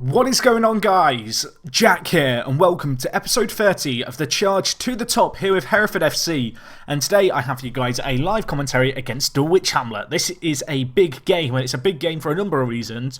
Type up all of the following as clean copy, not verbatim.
What is going on, guys? Jack here, and welcome to episode 30 of the Charge to the Top here with Hereford FC. And today I have for you guys a live commentary against Dulwich Hamlet. This is a big game, and it's a big game for a number of reasons.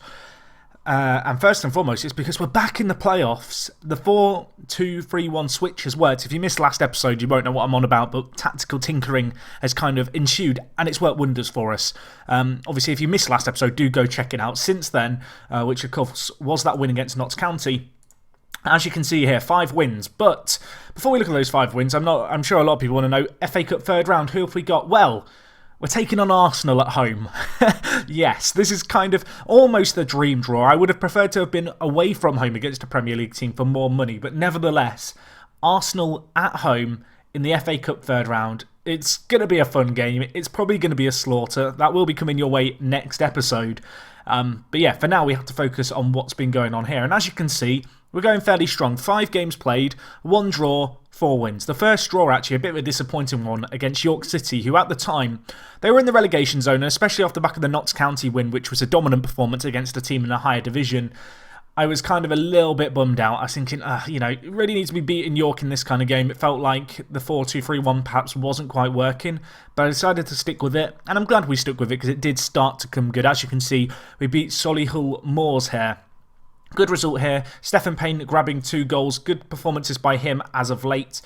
And first and foremost, it's because we're back in the playoffs. The 4-2-3-1 switch has worked. If you missed last episode, you won't know what I'm on about, but tactical tinkering has kind of ensued, and it's worked wonders for us. Obviously, if you missed last episode, do go check it out. Since then, which of course was that win against Notts County. As you can see here, 5 wins. But before we look at those 5 wins, I'm sure a lot of people want to know, FA Cup third round, who have we got? Well, we're taking on Arsenal at home. Yes, this is kind of almost the dream draw. I would have preferred to have been away from home against a Premier League team for more money, but nevertheless, Arsenal at home in the FA Cup third round. It's going to be a fun game. It's probably going to be a slaughter. That will be coming your way next episode. But yeah, for now we have to focus on what's been going on here. And as you can see, we're going fairly strong. 5 games played, 1 draw, 4 wins. The first draw, actually, a bit of a disappointing one against York City, who at the time, they were in the relegation zone, and especially off the back of the Notts County win, which was a dominant performance against a team in a higher division. I was kind of a little bit bummed out. I was thinking, it really needs to be beating York in this kind of game. It felt like the 4-2-3-1 perhaps wasn't quite working, but I decided to stick with it, and I'm glad we stuck with it because it did start to come good. As you can see, we beat Solihull Moors here. Good result here. Stephen Payne grabbing 2 goals. Good performances by him as of late.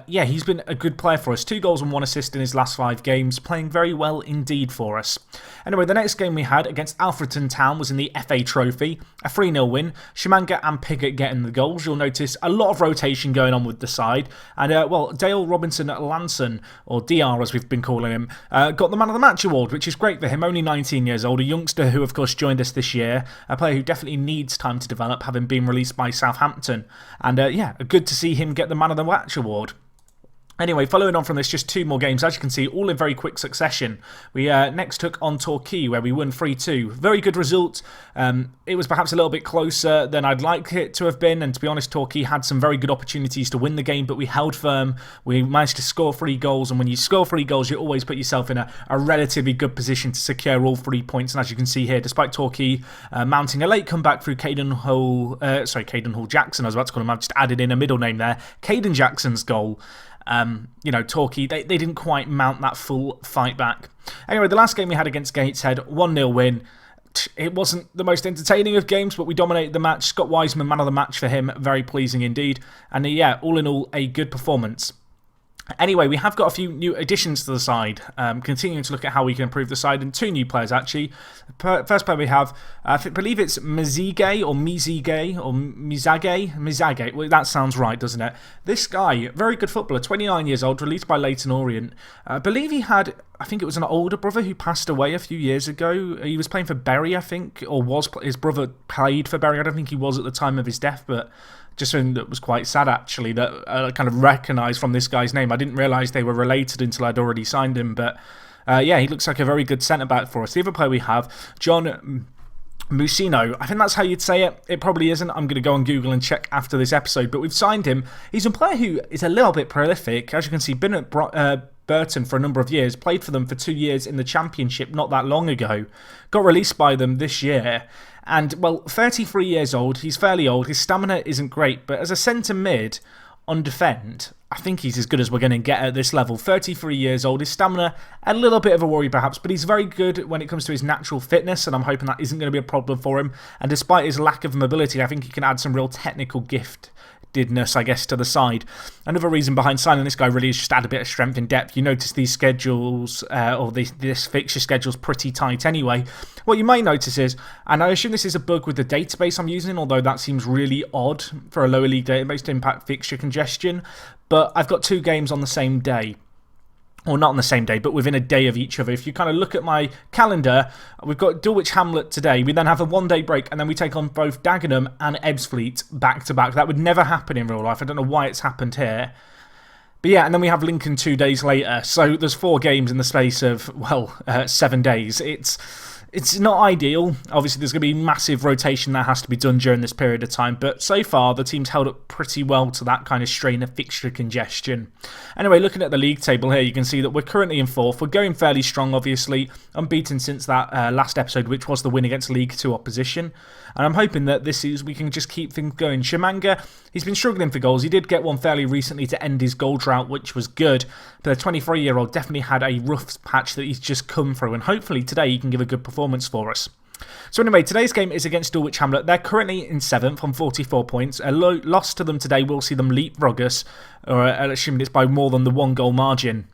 He's been a good player for us. 2 goals and 1 assist in his last 5 games. Playing very well indeed for us. Anyway, the next game we had against Alfreton Town was in the FA Trophy. A 3-0 win. Shimanga and Piggott getting the goals. You'll notice a lot of rotation going on with the side. And, Dale Robinson Lanson, or DR as we've been calling him, got the Man of the Match award, which is great for him. Only 19 years old. A youngster who, of course, joined us this year. A player who definitely needs time to develop, having been released by Southampton. And good to see him get the Man of the Match award. Anyway, following on from this, just 2 more games. As you can see, all in very quick succession. We next took on Torquay, where we won 3-2. Very good result. It was perhaps a little bit closer than I'd like it to have been. And to be honest, Torquay had some very good opportunities to win the game, but we held firm. We managed to score 3 goals. And when you score 3 goals, you always put yourself in a relatively good position to secure all 3 points. And as you can see here, despite Torquay mounting a late comeback through Caden Hall Jackson, I was about to call him, I've just added in a middle name there. Caden Jackson's goal. Torquay, they didn't quite mount that full fight back. Anyway, the last game we had against Gateshead, 1-0 win. It wasn't the most entertaining of games, but we dominated the match. Scott Wiseman, man of the match for him. Very pleasing indeed. And all in all, a good performance. Anyway, we have got a few new additions to the side, continuing to look at how we can improve the side, and 2 new players actually. First player we have, I believe it's Mizage. Well, that sounds right, doesn't it? This guy, very good footballer, 29 years old, released by Leyton Orient. I believe he had, I think it was an older brother who passed away a few years ago. He was playing for Bury, I think, or his brother played for Bury. I don't think he was at the time of his death, but just something that was quite sad, actually, that I kind of recognised from this guy's name. I didn't realise they were related until I'd already signed him. But, he looks like a very good centre-back for us. The other player we have, John Musino. I think that's how you'd say it. It probably isn't. I'm going to go on Google and check after this episode. But we've signed him. He's a player who is a little bit prolific. As you can see, been at Burton for a number of years. Played for them for 2 years in the Championship not that long ago. Got released by them this year. And, 33 years old, he's fairly old, his stamina isn't great, but as a centre mid on defend, I think he's as good as we're going to get at this level. 33 years old, his stamina, a little bit of a worry perhaps, but he's very good when it comes to his natural fitness, and I'm hoping that isn't going to be a problem for him. And despite his lack of mobility, I think he can add some real technical gift, I guess, to the side. Another reason behind signing this guy really is just add a bit of strength and depth. You notice these schedules, this fixture schedule's pretty tight anyway. What you may notice is, and I assume this is a bug with the database I'm using, although that seems really odd for a lower league database to impact fixture congestion, but I've got 2 games on the same day. Or not on the same day, but within a day of each other. If you kind of look at my calendar, we've got Dulwich Hamlet today. We then have a 1-day break, and then we take on both Dagenham and Ebbsfleet back-to-back. That would never happen in real life. I don't know why it's happened here. But and then we have Lincoln 2 days later. So there's 4 games in the space of, 7 days. It's not ideal. Obviously, there's going to be massive rotation that has to be done during this period of time, but so far, the team's held up pretty well to that kind of strain of fixture congestion. Anyway, looking at the league table here, you can see that we're currently in 4th. We're going fairly strong, obviously, unbeaten since that last episode, which was the win against League 2 opposition. And I'm hoping that we can just keep things going. Tshimanga, he's been struggling for goals. He did get one fairly recently to end his goal drought, which was good. But the 23-year-old definitely had a rough patch that he's just come through, and hopefully today he can give a good performance for us. So anyway, today's game is against Dulwich Hamlet. They're currently in 7th on 44 points. A loss to them today will see them leapfrog us, or assuming it's by more than the 1-goal margin.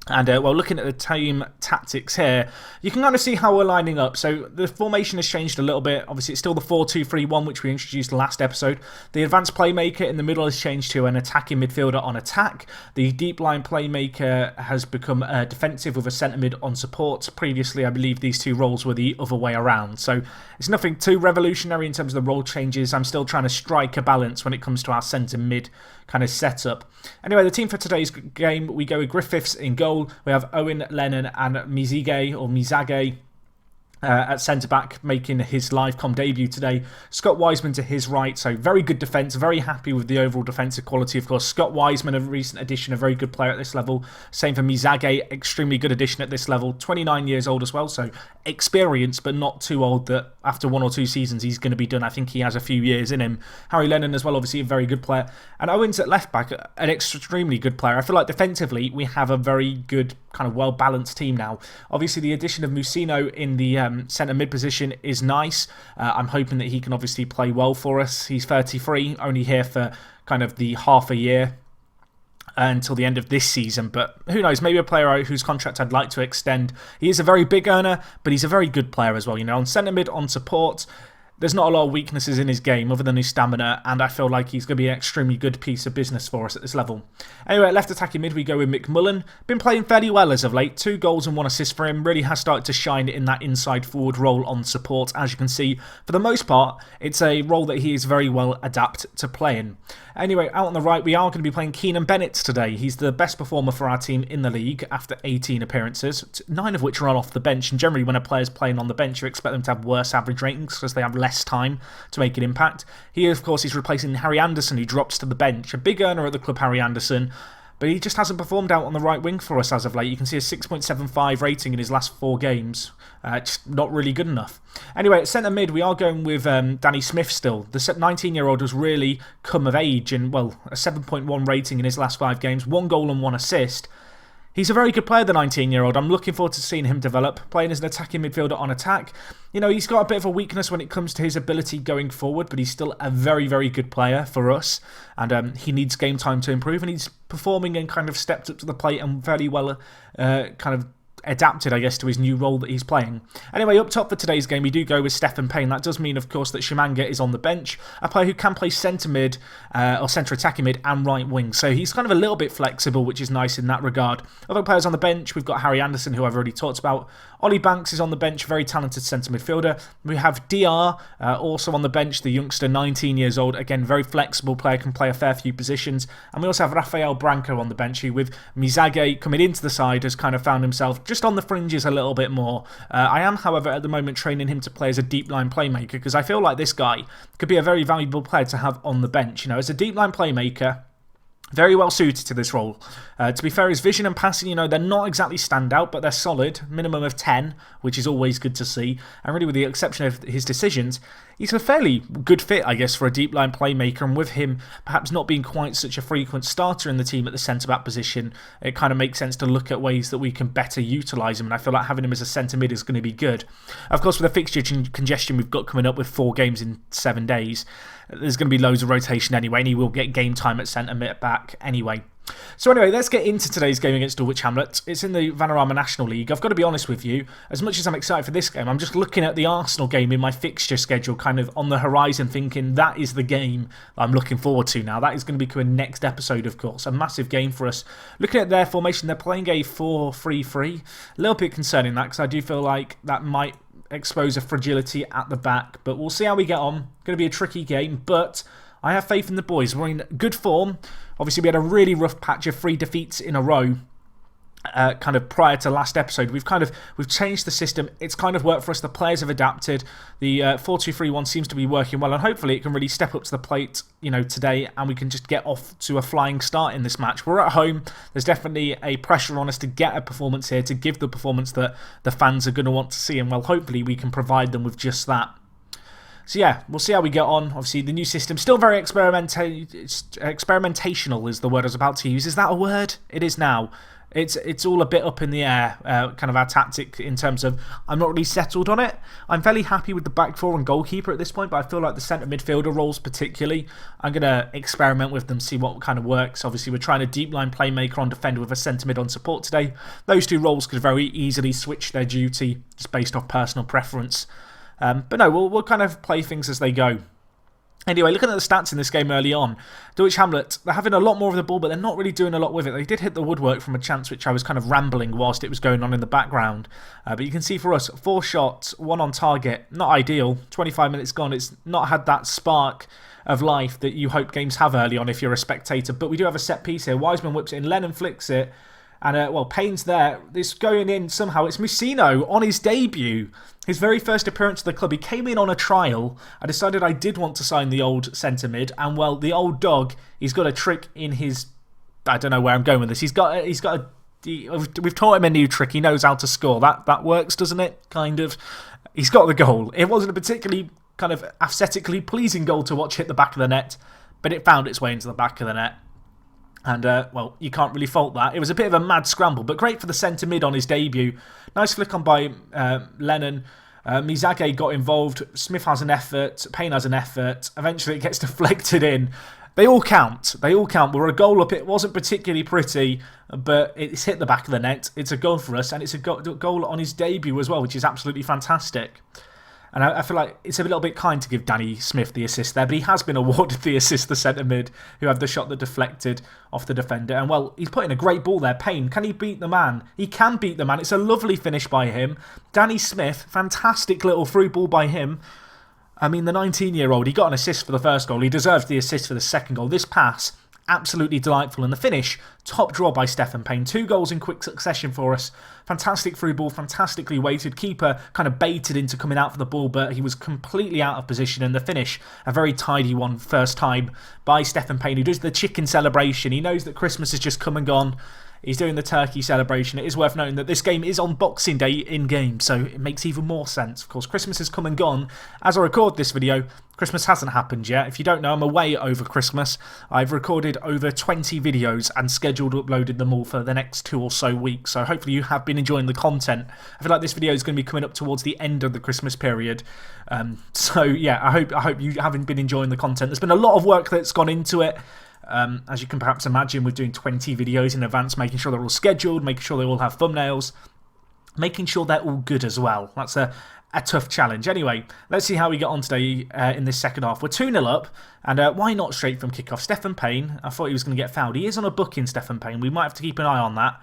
And, well, looking at the team tactics here, you can kind of see how we're lining up. So the formation has changed a little bit. Obviously, it's still the 4-2-3-1, which we introduced last episode. The advanced playmaker in the middle has changed to an attacking midfielder on attack. The deep line playmaker has become defensive with a centre mid on support. Previously, I believe these two roles were the other way around. So it's nothing too revolutionary in terms of the role changes. I'm still trying to strike a balance when it comes to our centre mid kind of setup. Anyway, the team for today's game, we go with Griffiths in goal. We have Owen, Lennon and Mizage at centre-back, making his live-com debut today. Scott Wiseman to his right, so very good defence, very happy with the overall defensive quality, of course. Scott Wiseman, a recent addition, a very good player at this level. Same for Mizage, extremely good addition at this level. 29 years old as well, so experienced, but not too old that after 1 or 2 seasons he's going to be done. I think he has a few years in him. Harry Lennon as well, obviously a very good player. And Owens at left-back, an extremely good player. I feel like defensively we have a very good, kind of well-balanced team now. Obviously the addition of Musino in the centre mid position is nice. I'm hoping that he can obviously play well for us. He's 33, only here for kind of the half a year until the end of this season, but who knows, maybe a player whose contract I'd like to extend. He is a very big earner, but he's a very good player as well, you know, on centre mid, on support. There's not a lot of weaknesses in his game other than his stamina, and I feel like he's going to be an extremely good piece of business for us at this level. Anyway, at left attacking mid, we go with McMullen. Been playing fairly well as of late. 2 goals and 1 assist for him. Really has started to shine in that inside forward role on support. As you can see, for the most part, it's a role that he is very well adapted to playing. Anyway, out on the right, we are going to be playing Keenan Bennett today. He's the best performer for our team in the league after 18 appearances, 9 of which are off the bench. And generally, when a player's playing on the bench, you expect them to have worse average ratings because they have less time to make an impact. He, of course, is replacing Harry Anderson, who drops to the bench. A big earner at the club, Harry Anderson, but he just hasn't performed out on the right wing for us as of late. You can see a 6.75 rating in his last 4 games. Just not really good enough. Anyway, at centre mid, we are going with Danny Smith still. The 19-year-old has really come of age and, well, a 7.1 rating in his last 5 games, 1 goal and 1 assist. He's a very good player, the 19-year-old. I'm looking forward to seeing him develop, playing as an attacking midfielder on attack. You know, he's got a bit of a weakness when it comes to his ability going forward, but he's still a very, very good player for us. And he needs game time to improve, and he's performing and kind of stepped up to the plate and fairly well kind of adapted, I guess, to his new role that he's playing. Anyway, up top for today's game, we do go with Stephen Payne. That does mean, of course, that Tshimanga is on the bench, a player who can play centre mid, or centre attacking mid and right wing. So he's kind of a little bit flexible, which is nice in that regard. Other players on the bench, we've got Harry Anderson, who I've already talked about. Ollie Banks is on the bench, very talented centre midfielder. We have DR, also on the bench, the youngster, 19 years old. Again, very flexible player, can play a fair few positions. And we also have Rafael Branco on the bench, who with Mizage coming into the side has kind of found himself just on the fringes a little bit more. I am, however, at the moment training him to play as a deep line playmaker because I feel like this guy could be a very valuable player to have on the bench. You know, as a deep line playmaker, very well suited to this role. To be fair, his vision and passing, you know, they're not exactly standout, but they're solid. Minimum of 10, which is always good to see. And really, with the exception of his decisions, he's a fairly good fit, I guess, for a deep line playmaker. And with him perhaps not being quite such a frequent starter in the team at the centre-back position, it kind of makes sense to look at ways that we can better utilise him. And I feel like having him as a centre mid is going to be good. Of course, with the fixture congestion we've got coming up with 4 games in 7 days, there's going to be loads of rotation anyway, and he will get game time at centre mid back anyway. So anyway, let's get into today's game against Dulwich Hamlet. It's in the Vanarama National League. I've got to be honest with you, as much as I'm excited for this game, I'm just looking at the Arsenal game in my fixture schedule kind of on the horizon, thinking that is the game I'm looking forward to now. That is going to be coming next episode, of course. A massive game for us. Looking at their formation, they're playing a 4-3-3. A little bit concerning that because I do feel like that might expose a fragility at the back, but we'll see how we get on. Going to be a tricky game, but I have faith in the boys. We're in good form. Obviously, we had a really rough patch of 3 defeats in a row kind of prior to last episode, we've changed the system. It's kind of worked for us. The players have adapted. The 4-2-3-1 seems to be working well, and hopefully it can really step up to the plate, today, and we can just get off to a flying start in this match. We're at home. There's definitely a pressure on us to get a performance here, to give the performance that the fans are going to want to see, and well, hopefully we can provide them with just that. So yeah, we'll see how we get on. Obviously, the new system still very experimentational is the word I was about to use. Is that a word? It is now. It's all a bit up in the air, kind of our tactic in terms of I'm not really settled on it. I'm fairly happy with the back four and goalkeeper at this point, but I feel like the centre midfielder roles particularly, I'm going to experiment with them, see what kind of works. Obviously, we're trying a deep line playmaker on defender with a centre mid on support today. Those two roles could very easily switch their duty just based off personal preference. But no, we'll kind of play things as they go. Anyway, looking at the stats in this game early on, Dulwich Hamlet, they're having a lot more of the ball, but they're not really doing a lot with it. They did hit the woodwork from a chance which I was kind of rambling whilst it was going on in the background. But you can see for us, 4 shots, 1 on target. Not ideal. 25 minutes gone. It's not had that spark of life that you hope games have early on if you're a spectator. But we do have a set piece here. Wiseman whips it in. Lennon flicks it. And, well, Payne's there. This going in somehow. It's Musino on his debut. His very first appearance at the club. He came in on a trial. I decided I did want to sign the old centre mid. And, well, the old dog, he's got a trick in his... I don't know where I'm going with this. We've taught him a new trick. He knows how to score. That works, doesn't it? Kind of. He's got the goal. It wasn't a particularly kind of aesthetically pleasing goal to watch hit the back of the net. But it found its way into the back of the net. And, well, you can't really fault that. It was a bit of a mad scramble, but great for the centre mid on his debut. Nice flick on by Lennon. Mizage got involved. Smith has an effort. Payne has an effort. Eventually it gets deflected in. They all count. They all count. We're a goal up. It wasn't particularly pretty, but it's hit the back of the net. It's a goal for us, and it's a goal on his debut as well, which is absolutely fantastic. And I feel like it's a little bit kind to give Danny Smith the assist there, but he has been awarded the assist, the centre mid, who had the shot that deflected off the defender. And, well, he's putting a great ball there. Payne, can he beat the man? He can beat the man. It's a lovely finish by him. Danny Smith, fantastic little through ball by him. I mean, the 19-year-old, he got an assist for the first goal. He deserves the assist for the second goal. This pass, absolutely delightful. And the finish, top draw by Stephen Payne. 2 goals in quick succession for us. Fantastic through ball, fantastically weighted. Keeper kind of baited into coming out for the ball, but he was completely out of position. And the finish, a very tidy one first time by Stephen Payne, who does the chicken celebration. He knows that Christmas has just come and gone. He's doing the turkey celebration. It is worth noting that this game is on Boxing Day in-game, so it makes even more sense. Of course, Christmas has come and gone. As I record this video, Christmas hasn't happened yet. If you don't know, I'm away over Christmas. I've recorded over 20 videos and scheduled uploaded them all for the next 2 or so weeks, so hopefully you have been enjoying the content. I feel like this video is going to be coming up towards the end of the Christmas period. So yeah, I hope you haven't been enjoying the content. There's been a lot of work that's gone into it. As you can perhaps imagine, we're doing 20 videos in advance, making sure they're all scheduled, making sure they all have thumbnails, making sure they're all good as well. That's a tough challenge. Anyway, let's see how we get on today in this second half. We're 2-0 up, and why not straight from kickoff? Stephen Payne, I thought he was going to get fouled. He is on a booking, Stephen Payne. We might have to keep an eye on that.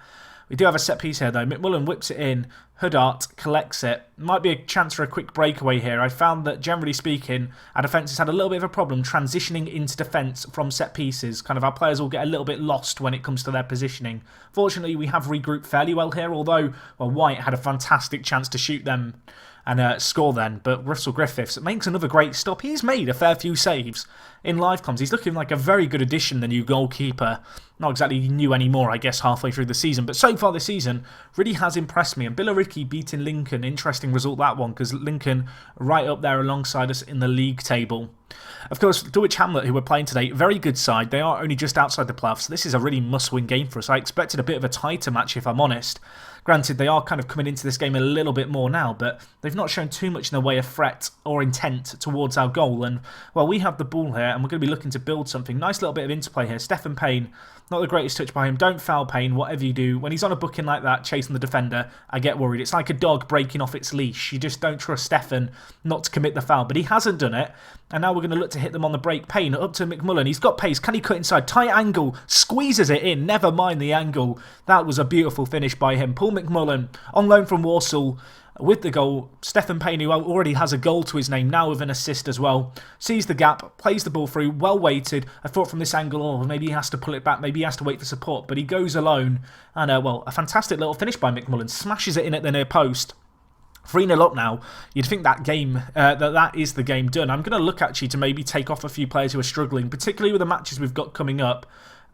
We do have a set piece here, though. McMullen whips it in. Huddart collects it. Might be a chance for a quick breakaway here. I found that, generally speaking, our defence has had a little bit of a problem transitioning into defence from set pieces. Kind of our players will get a little bit lost when it comes to their positioning. Fortunately, we have regrouped fairly well here, although, well, White had a fantastic chance to shoot them and score then, but Russell Griffiths makes another great stop. He's made a fair few saves in live comms. He's looking like a very good addition, the new goalkeeper. Not exactly new anymore, I guess, halfway through the season, but so far this season really has impressed me. And Billericay beating Lincoln, interesting result that one, because Lincoln right up there alongside us in the league table. Of course, Dulwich Hamlet, who we're playing today, very good side. They are only just outside the playoffs. This is a really must-win game for us. I expected a bit of a tighter match, if I'm honest. Granted, they are kind of coming into this game a little bit more now, but they've not shown too much in the way of threat or intent towards our goal. And, well, we have the ball here, and we're going to be looking to build something. Nice little bit of interplay here. Stephen Payne, not the greatest touch by him. Don't foul Payne, whatever you do. When he's on a booking like that, chasing the defender, I get worried. It's like a dog breaking off its leash. You just don't trust Stephen not to commit the foul. But he hasn't done it. And now we're going to look to hit them on the break. Payne up to McMullen. He's got pace. Can he cut inside? Tight angle. Squeezes it in. Never mind the angle. That was a beautiful finish by him. Paul McMullen, on loan from Walsall. with the goal. Stephen Payne, who already has a goal to his name now with an assist as well, sees the gap, plays the ball through, well weighted. I thought from this angle, oh, maybe he has to pull it back, maybe he has to wait for support, but he goes alone. And, well, a fantastic little finish by McMullen. Smashes it in at the near post. 3-0 up now. You'd think that game, that is the game done. I'm going to look actually to maybe take off a few players who are struggling, particularly with the matches we've got coming up.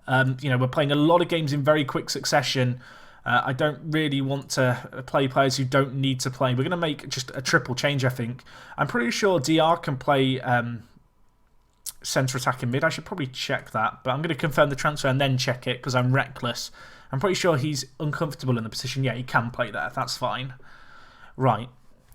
You know, we're playing a lot of games in very quick succession. I don't really want to play players who don't need to play. We're going to make just a triple change, I think. I'm pretty sure DR can play centre attacking mid. I should probably check that, but I'm going to confirm the transfer and then check it because I'm reckless. I'm pretty sure he's uncomfortable in the position. Yeah, he can play there. That's fine. Right.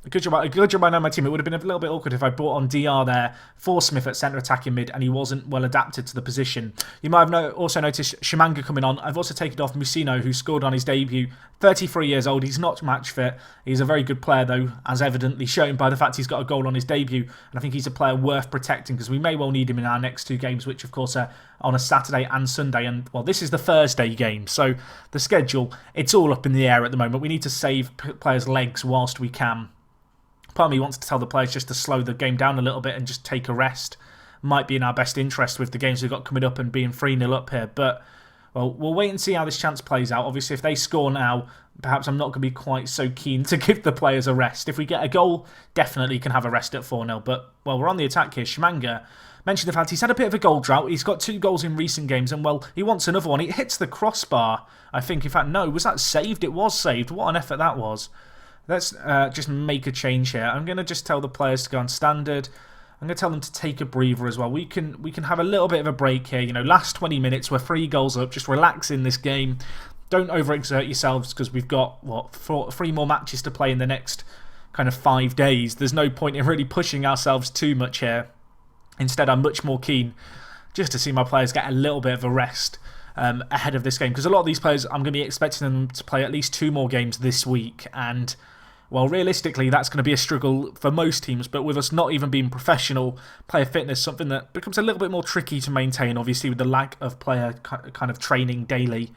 Good job I know my team. It would have been a little bit awkward if I brought on DR there for Smith at centre attacking mid and he wasn't well adapted to the position. You might have also noticed Shimanga coming on. I've also taken off Musino, who scored on his debut. 33 years old. He's not match fit. He's a very good player, though, as evidently shown by the fact he's got a goal on his debut. And I think he's a player worth protecting because we may well need him in our next 2 games, which, of course, are on a Saturday and Sunday. And, well, this is the Thursday game. So the schedule, it's all up in the air at the moment. We need to save players' legs whilst we can. Part of me wants to tell the players just to slow the game down a little bit and just take a rest. Might be in our best interest with the games we've got coming up and being 3-0 up here. But, well, we'll wait and see how this chance plays out. Obviously, if they score now, perhaps I'm not going to be quite so keen to give the players a rest. If we get a goal, definitely can have a rest at 4-0. But, well, we're on the attack here. Shimanga mentioned the fact he's had a bit of a goal drought. He's got 2 goals in recent games and, well, he wants another one. He hits the crossbar, I think. In fact, no, was that saved? It was saved. What an effort that was. Let's just make a change here. I'm going to just tell the players to go on standard. I'm going to tell them to take a breather as well. We can have a little bit of a break here. You know, last 20 minutes, we're 3 goals up. Just relax in this game. Don't overexert yourselves because we've got, what, 3 more matches to play in the next kind of 5 days. There's no point in really pushing ourselves too much here. Instead, I'm much more keen just to see my players get a little bit of a rest ahead of this game. Because a lot of these players, I'm going to be expecting them to play at least 2 more games this week. And, well, realistically, that's going to be a struggle for most teams. But with us not even being professional, player fitness, something that becomes a little bit more tricky to maintain, obviously, with the lack of player kind of training daily.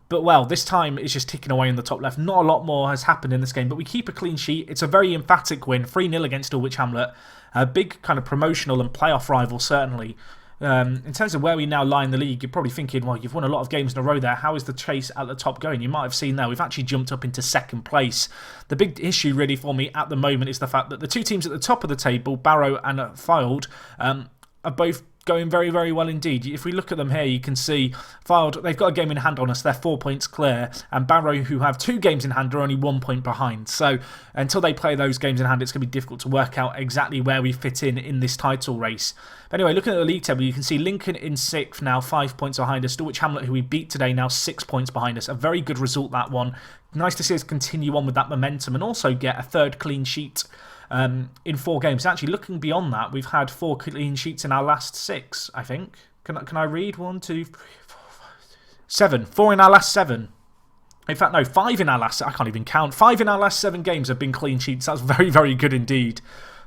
But, well, this time it's just ticking away in the top left. Not a lot more has happened in this game, but we keep a clean sheet. It's a very emphatic win, 3-0 against Dulwich Hamlet. A big kind of promotional and playoff rival, certainly. In terms of where we now lie in the league, you're probably thinking, well, you've won a lot of games in a row there. How is the chase at the top going? You might have seen there, we've actually jumped up into 2nd place. The big issue really for me at the moment is the fact that the 2 teams at the top of the table, Barrow and Fylde, are both going very, very well indeed. If we look at them here, you can see Fylde, they've got a game in hand on us. They're 4 points clear. And Barrow, who have 2 games in hand, are only 1 point behind. So until they play those games in hand, it's going to be difficult to work out exactly where we fit in this title race. But anyway, looking at the league table, you can see Lincoln in 6th now, 5 points behind us. Dulwich Hamlet, who we beat today, now 6 points behind us. A very good result, that one. Nice to see us continue on with that momentum and also get a 3rd clean sheet in 4 games. Actually, looking beyond that, we've had 4 clean sheets in our last 6, I think. Can I read? 1, 2, 3, 4, 5, 6, 7. 4 in our last 7. In fact, no, 5 in our last... I can't even count. 5 in our last 7 games have been clean sheets. That's very, very good indeed.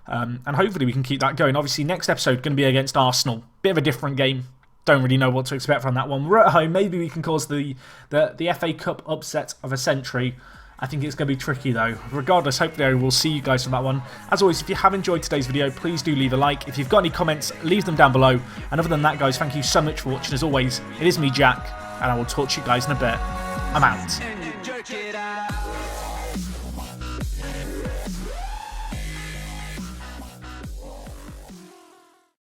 And hopefully we can keep that going. Obviously, next episode going to be against Arsenal. Bit of a different game. Don't really know what to expect from that one. We're at home. Maybe we can cause the FA Cup upset of a century. I think it's going to be tricky though. Regardless, hopefully I will see you guys from that one. As always, if you have enjoyed today's video, please do leave a like. If you've got any comments, leave them down below. And other than that, guys, thank you so much for watching. As always, it is me, Jack, and I will talk to you guys in a bit. I'm out.